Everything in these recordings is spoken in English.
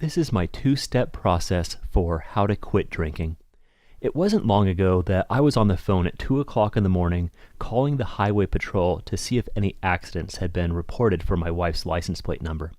This is my two-step process for how to quit drinking. It wasn't long ago that I was on the phone at 2 o'clock in the morning calling the highway patrol to see if any accidents had been reported for my wife's license plate number.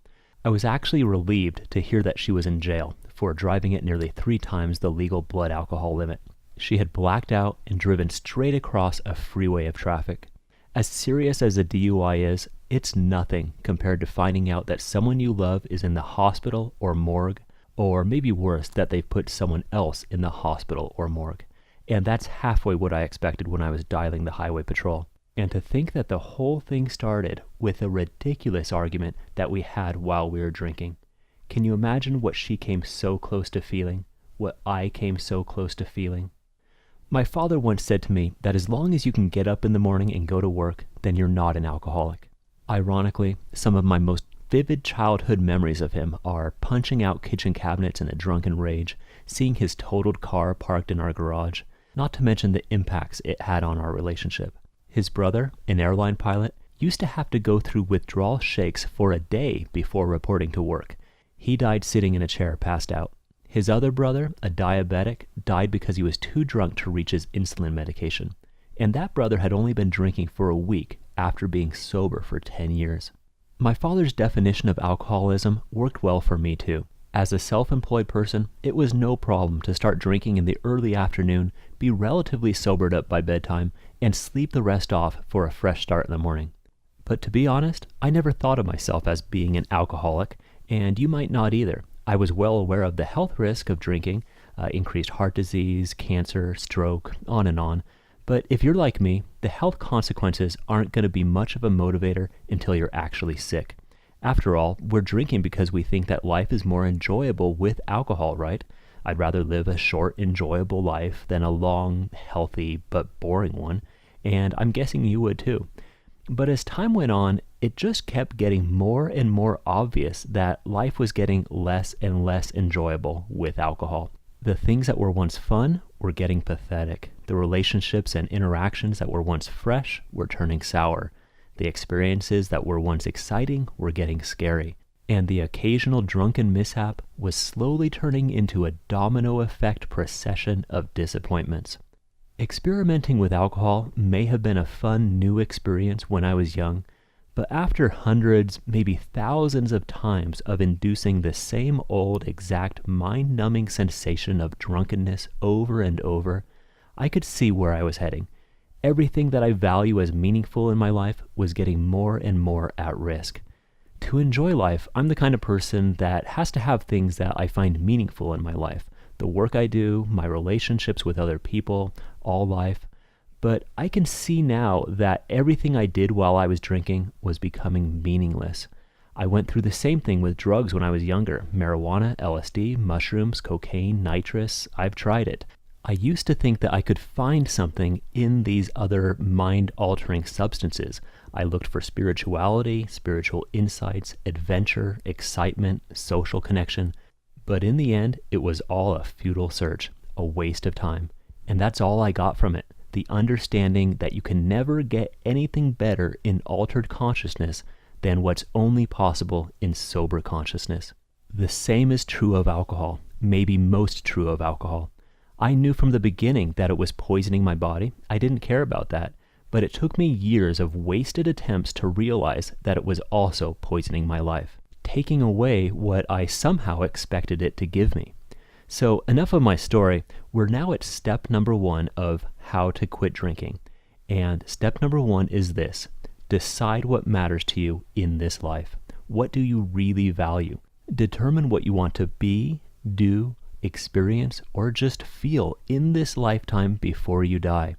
I was actually relieved to hear that she was in jail for driving at nearly 3 times the legal blood alcohol limit. She had blacked out and driven straight across a freeway of traffic. As serious as a DUI is, it's nothing compared to finding out that someone you love is in the hospital or morgue, or maybe worse, that they've put someone else in the hospital or morgue. And that's halfway what I expected when I was dialing the highway patrol. And to think that the whole thing started with a ridiculous argument that we had while we were drinking. Can you imagine what she came so close to feeling? What I came so close to feeling? My father once said to me that as long as you can get up in the morning and go to work, then you're not an alcoholic. Ironically, some of my most vivid childhood memories of him are punching out kitchen cabinets in a drunken rage, seeing his totaled car parked in our garage, not to mention the impacts it had on our relationship. His brother, an airline pilot, used to have to go through withdrawal shakes for a day before reporting to work. He died sitting in a chair passed out. His other brother, a diabetic, died because he was too drunk to reach his insulin medication. And that brother had only been drinking for a week after being sober for 10 years. My father's definition of alcoholism worked well for me too. As a self-employed person, it was no problem to start drinking in the early afternoon, be relatively sobered up by bedtime, and sleep the rest off for a fresh start in the morning. But to be honest, I never thought of myself as being an alcoholic, and you might not either. I was well aware of the health risk of drinking, increased heart disease, cancer, stroke, on and on. But if you're like me, the health consequences aren't going to be much of a motivator until you're actually sick. After all, we're drinking because we think that life is more enjoyable with alcohol, right? I'd rather live a short, enjoyable life than a long, healthy, but boring one, and I'm guessing you would too. But as time went on, it just kept getting more and more obvious that life was getting less and less enjoyable with alcohol. The things that were once fun were getting pathetic. The relationships and interactions that were once fresh were turning sour. The experiences that were once exciting were getting scary. And the occasional drunken mishap was slowly turning into a domino effect procession of disappointments. Experimenting with alcohol may have been a fun new experience when I was young, but after hundreds, maybe thousands of times of inducing the same old exact mind-numbing sensation of drunkenness over and over, I could see where I was heading. Everything that I value as meaningful in my life was getting more and more at risk. To enjoy life, I'm the kind of person that has to have things that I find meaningful in my life. The work I do, my relationships with other people, all life. But I can see now that everything I did while I was drinking was becoming meaningless. I went through the same thing with drugs when I was younger. Marijuana, LSD, mushrooms, cocaine, nitrous. I've tried it. I used to think that I could find something in these other mind-altering substances. I looked for spirituality, spiritual insights, adventure, excitement, social connection. But in the end, it was all a futile search, a waste of time. And that's all I got from it, the understanding that you can never get anything better in altered consciousness than what's only possible in sober consciousness. The same is true of alcohol, maybe most true of alcohol. I knew from the beginning that it was poisoning my body. I didn't care about that, but it took me years of wasted attempts to realize that it was also poisoning my life, taking away what I somehow expected it to give me. So enough of my story. We're now at step number 1 of how to quit drinking. And step number 1 is this: decide what matters to you in this life. What do you really value? Determine what you want to be, do, experience, or just feel in this lifetime before you die.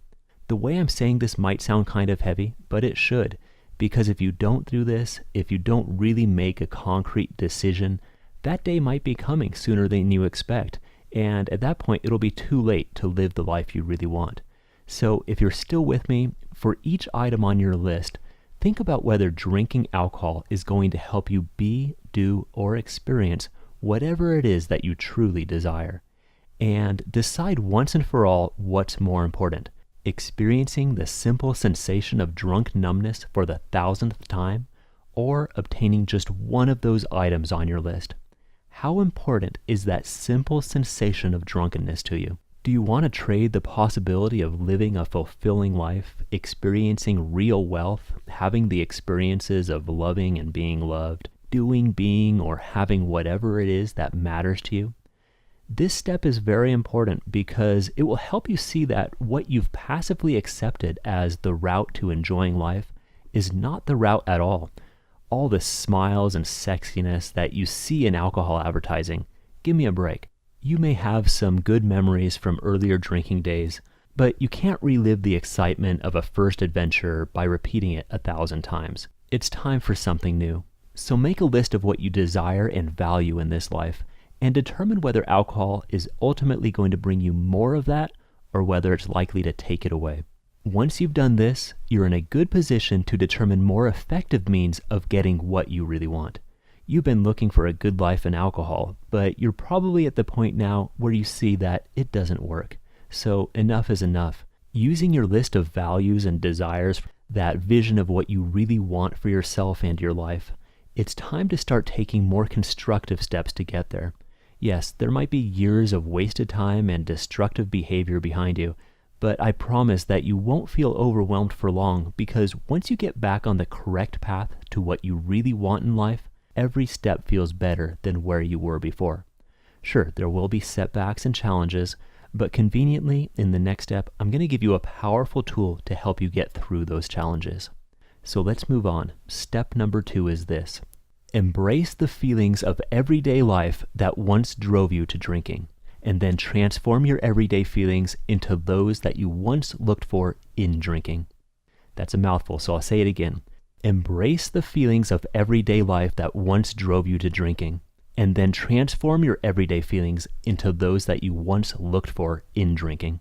The way I'm saying this might sound kind of heavy, but it should, because if you don't do this, if you don't really make a concrete decision, that day might be coming sooner than you expect, and at that point it'll be too late to live the life you really want. So if you're still with me, for each item on your list, think about whether drinking alcohol is going to help you be, do, or experience whatever it is that you truly desire. And decide once and for all what's more important: experiencing the simple sensation of drunk numbness for the 1000th time, or obtaining just one of those items on your list. How important is that simple sensation of drunkenness to you? Do you want to trade the possibility of living a fulfilling life, experiencing real wealth, having the experiences of loving and being loved, doing, being, or having whatever it is that matters to you? This step is very important because it will help you see that what you've passively accepted as the route to enjoying life is not the route at all. All the smiles and sexiness that you see in alcohol advertising, give me a break. You may have some good memories from earlier drinking days, but you can't relive the excitement of a first adventure by repeating it 1,000 times. It's time for something new. So make a list of what you desire and value in this life, and determine whether alcohol is ultimately going to bring you more of that or whether it's likely to take it away. Once you've done this, you're in a good position to determine more effective means of getting what you really want. You've been looking for a good life in alcohol, but you're probably at the point now where you see that it doesn't work. So enough is enough. Using your list of values and desires, that vision of what you really want for yourself and your life, it's time to start taking more constructive steps to get there. Yes, there might be years of wasted time and destructive behavior behind you, but I promise that you won't feel overwhelmed for long, because once you get back on the correct path to what you really want in life, every step feels better than where you were before. Sure, there will be setbacks and challenges, but conveniently, in the next step, I'm going to give you a powerful tool to help you get through those challenges. So let's move on. Step number 2 is this. Embrace the feelings of everyday life that once drove you to drinking, and then transform your everyday feelings into those that you once looked for in drinking. That's a mouthful, so I'll say it again. Embrace the feelings of everyday life that once drove you to drinking, and then transform your everyday feelings into those that you once looked for in drinking.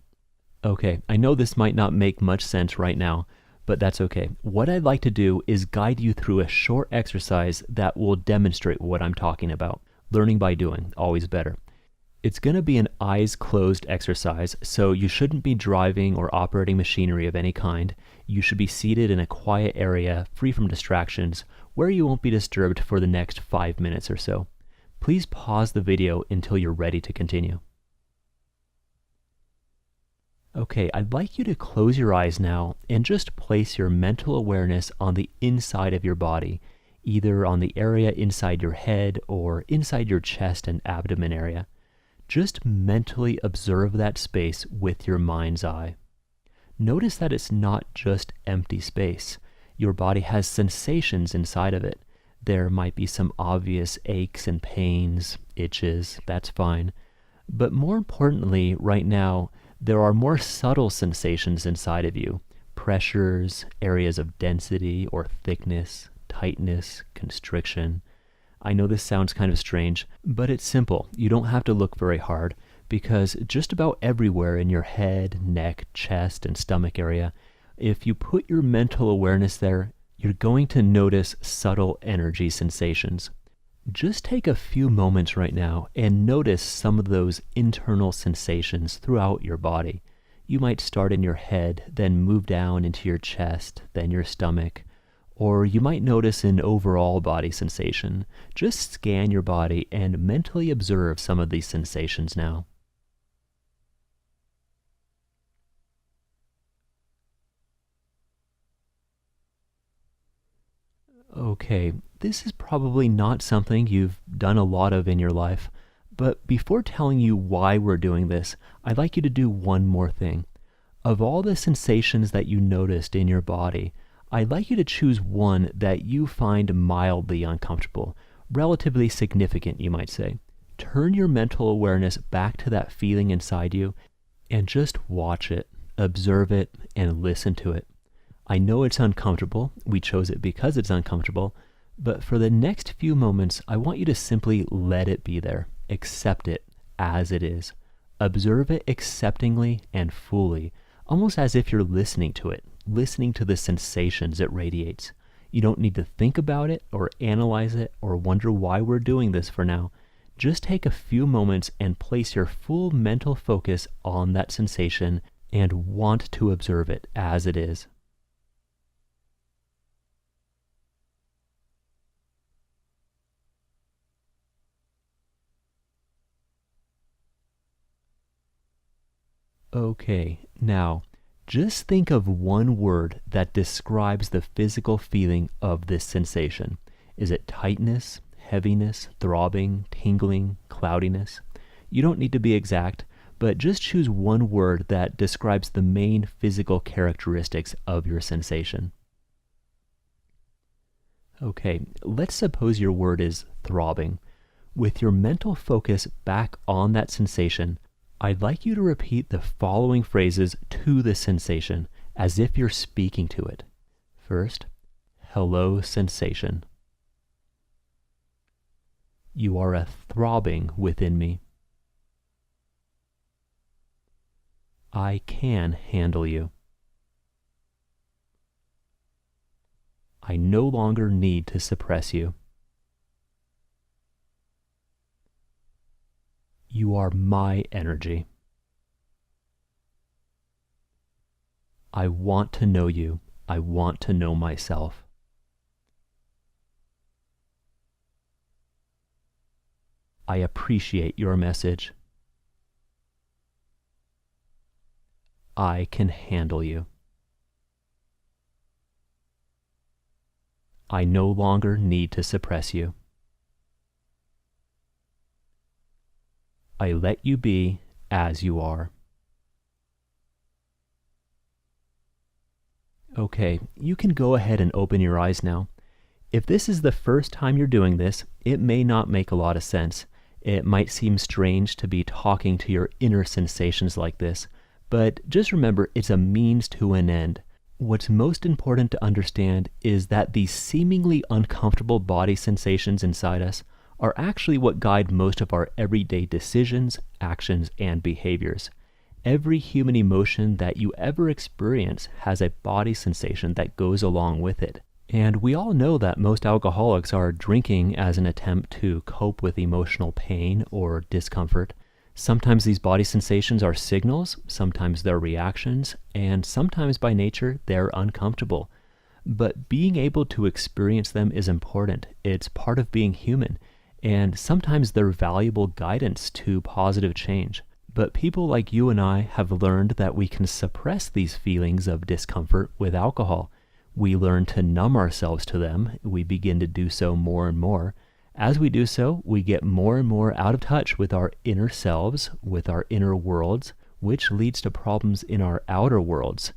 Okay, I know this might not make much sense right now, but that's okay. What I'd like to do is guide you through a short exercise that will demonstrate what I'm talking about. Learning by doing, always better. It's going to be an eyes closed exercise, so you shouldn't be driving or operating machinery of any kind. You should be seated in a quiet area, free from distractions, where you won't be disturbed for the next 5 minutes or so. Please pause the video until you're ready to continue. Okay, I'd like you to close your eyes now and just place your mental awareness on the inside of your body, either on the area inside your head or inside your chest and abdomen area. Just mentally observe that space with your mind's eye. Notice that it's not just empty space. Your body has sensations inside of it. There might be some obvious aches and pains, itches, that's fine. But more importantly, right now, there are more subtle sensations inside of you. Pressures, areas of density or thickness, tightness, constriction. I know this sounds kind of strange, but it's simple. You don't have to look very hard, because just about everywhere in your head, neck, chest, and stomach area, if you put your mental awareness there, you're going to notice subtle energy sensations. Just take a few moments right now and notice some of those internal sensations throughout your body. You might start in your head, then move down into your chest, then your stomach, or you might notice an overall body sensation. Just scan your body and mentally observe some of these sensations now. Okay, this is probably not something you've done a lot of in your life, but before telling you why we're doing this, I'd like you to do one more thing. Of all the sensations that you noticed in your body, I'd like you to choose one that you find mildly uncomfortable, relatively significant, you might say. Turn your mental awareness back to that feeling inside you and just watch it, observe it, and listen to it. I know it's uncomfortable. We chose it because it's uncomfortable. But for the next few moments, I want you to simply let it be there. Accept it as it is. Observe it acceptingly and fully, almost as if you're listening to it, listening to the sensations it radiates. You don't need to think about it or analyze it or wonder why we're doing this for now. Just take a few moments and place your full mental focus on that sensation and want to observe it as it is. Okay, now just think of one word that describes the physical feeling of this sensation. Is it tightness, heaviness, throbbing, tingling, cloudiness? You don't need to be exact, but just choose one word that describes the main physical characteristics of your sensation. Okay, let's suppose your word is throbbing. With your mental focus back on that sensation, I'd like you to repeat the following phrases to the sensation as if you're speaking to it. First, hello sensation. You are a throbbing within me. I can handle you. I no longer need to suppress you. You are my energy. I want to know you. I want to know myself. I appreciate your message. I can handle you. I no longer need to suppress you. I let you be as you are. Okay, you can go ahead and open your eyes now. If this is the first time you're doing this, it may not make a lot of sense. It might seem strange to be talking to your inner sensations like this, but just remember it's a means to an end. What's most important to understand is that these seemingly uncomfortable body sensations inside us are actually what guide most of our everyday decisions, actions, and behaviors. Every human emotion that you ever experience has a body sensation that goes along with it. And we all know that most alcoholics are drinking as an attempt to cope with emotional pain or discomfort. Sometimes these body sensations are signals, sometimes they're reactions, and sometimes by nature they're uncomfortable. But being able to experience them is important. It's part of being human, and sometimes they're valuable guidance to positive change. But people like you and I have learned that we can suppress these feelings of discomfort with alcohol. We learn to numb ourselves to them. We begin to do so more and more. As we do so, we get more and more out of touch with our inner selves, with our inner worlds, which leads to problems in our outer worlds,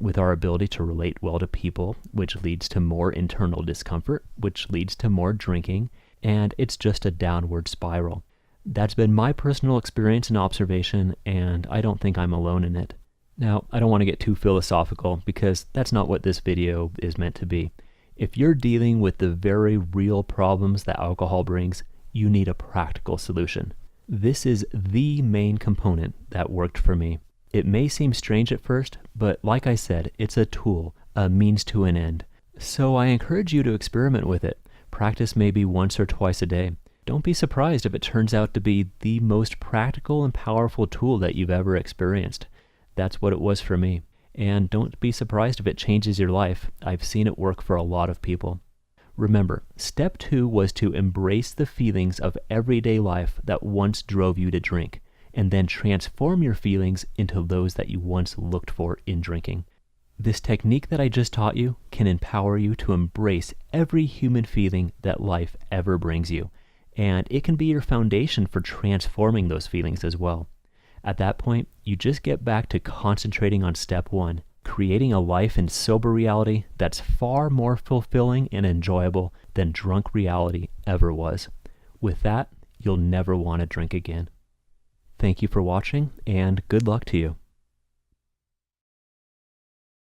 with our ability to relate well to people, which leads to more internal discomfort, which leads to more drinking, and it's just a downward spiral. That's been my personal experience and observation, and I don't think I'm alone in it. Now, I don't want to get too philosophical because that's not what this video is meant to be. If you're dealing with the very real problems that alcohol brings, you need a practical solution. This is the main component that worked for me. It may seem strange at first, but like I said, it's a tool, a means to an end. So I encourage you to experiment with it. Practice maybe once or twice a day. Don't be surprised if it turns out to be the most practical and powerful tool that you've ever experienced. That's what it was for me. And don't be surprised if it changes your life. I've seen it work for a lot of people. Remember, step 2 was to embrace the feelings of everyday life that once drove you to drink, and then transform your feelings into those that you once looked for in drinking. This technique that I just taught you can empower you to embrace every human feeling that life ever brings you, and it can be your foundation for transforming those feelings as well. At that point, you just get back to concentrating on step 1, creating a life in sober reality that's far more fulfilling and enjoyable than drunk reality ever was. With that, you'll never want to drink again. Thank you for watching, and good luck to you.